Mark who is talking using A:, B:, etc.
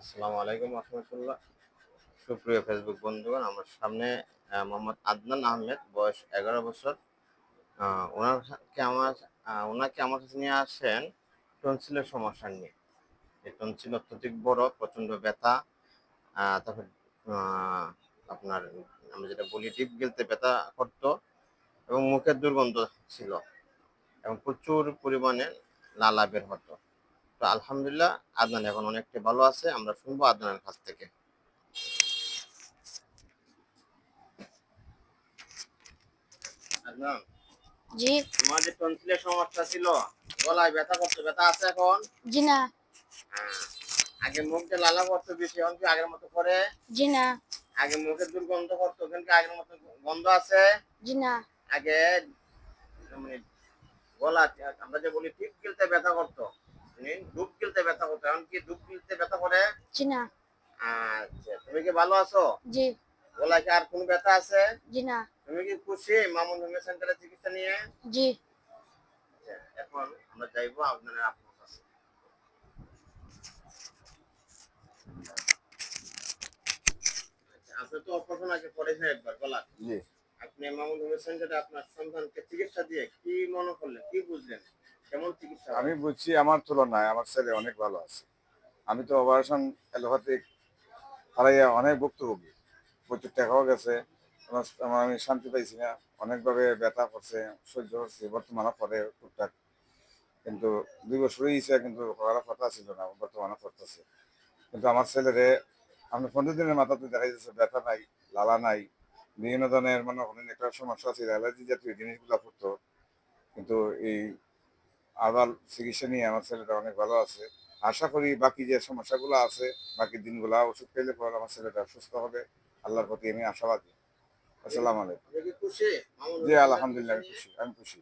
A: আসসালামু আলাইকুম রহমতুল্লাহ। সুপ্রিয় ফেসবুক বন্ধুগণ, আমার সামনে মোহাম্মদ আদনান আহমেদ, বয়স 11 বছর। ওনাকে আমার কাছে নিয়ে আসেন টনসিলের সমস্যা নিয়ে। এই টনসিল অত্যধিক বড়, প্রচণ্ড ব্যথা। তারপর আহ, আপনার আমরা যেটা বলি ডিপ গিলতে ব্যথা করতো, এবং মুখের দুর্গন্ধ ছিল, এবং প্রচুর পরিমাণে লালা বের হতো। তো আলহামদুলিল্লাহ, আদনান এখন অনেকটা ভালো আছে। আমরা শুনবো আদনানের কাছ থেকে। আদনান,
B: জি।
A: তোমার যে টনসিলের সমস্যা ছিল, গলায় ব্যথা করতো, ব্যথা আছে এখন?
B: জি না।
A: হ্যাঁ। আগে মুখ দিয়ে লালা করতো বেশি, এখন কি আগের মতো করে?
B: জি না।
A: আগে মুখে দুর্গন্ধ করতো, এখন কি আগের মতো গন্ধ আছে?
B: জি না।
A: আগে মানে গলা, আমরা যে বলি টিপ গিলতে ব্যথা করতো, মানে ডুব গিলতে ব্যথা করতো, এখন কি ডুব গিলতে ব্যথা করে?
B: জি না।
A: আচ্ছা, তুমি কি ভালো আছো?
B: জি।
A: গলায় কি আর কোনো ব্যথা আছে?
B: জি না।
A: তুমি কি খুশি মামুন হোমিও সেন্টারে চিকিৎসা নিয়ে?
B: জি।
A: আচ্ছা, এখন আমরা যাইবো আপনার কাছে। আপনি তো অপারেশন আগে করেছেন একবার গলা।
C: জি।
A: আপনি মামুন হোমিও যেটা আপনার সন্তানকে চিকিৎসা দিয়ে কি মনে করলেন, কি বুঝলেন, কেমন চিকিৎসা
C: আমি
A: হয়?
C: বুঝছি আমার তুলনায় আমার ছেলে অনেক ভালো আছে। আমি তো অপারেশন অ্যালোপ্যাথিক হারাইয়া অনেক ভুক্তভোগী, প্রচুর টাকাও গেছে। আমি শান্তি পাইছি না, অনেকভাবে ব্যথা করছে, সহ্য করছি, বর্তমানে পরে টুকটাক। কিন্তু 2 বছর হয়েছে, কিন্তু করার কথা ছিল না, বর্তমানে করতেছে। কিন্তু আমার ছেলেরে আপনি 15 দিনের মাথাতে দেখা যাচ্ছে ব্যথা নাই, লালা নাই, বিভিন্ন ধরনের মানে অনেক একটা সমস্যা ছিল, অ্যালার্জি জাতীয় জিনিসগুলো করতো। কিন্তু এই আবার চিকিৎসা নিয়ে আমার ছেলেটা অনেক ভালো আছে। আশা করি বাকি যে সমস্যাগুলো আছে, বাকি দিনগুলা ওষুধ খেলে পর আমার ছেলেটা সুস্থ হবে। আল্লাহর প্রতি আমি আশাবাদী। আসসালামু আলাইকুম।
A: আপনি কি খুশি মামুন
C: জি,
A: হোমিও সেন্টারে
C: আলহামদুলিল্লাহ,
A: চিকিৎসা
C: আমি
A: নিয়ে?
C: খুশি, আমি খুশি।